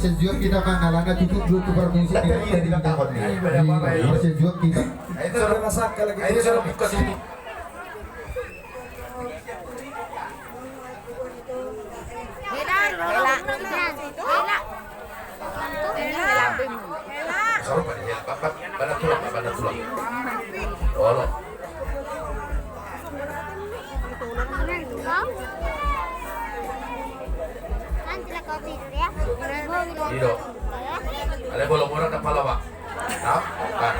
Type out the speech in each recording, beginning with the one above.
Sejuak kita pangalangan tutup dulu ke permisi tidak takut nih. Sejuak kita. Itu sudah masak lagi. Itu sudah buka sini. Hidup. Ada bolong orang dan pala, Pak. Nah, kan.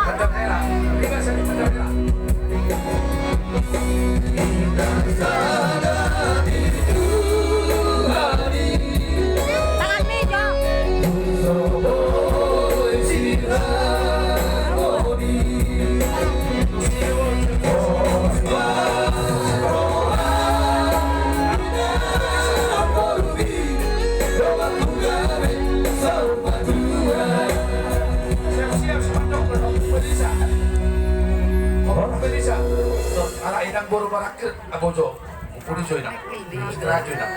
Kata merah. Tiga sini kata merah. Tangan meja. Anak inang baru marakir abojo, puliso inang, istirahat inang.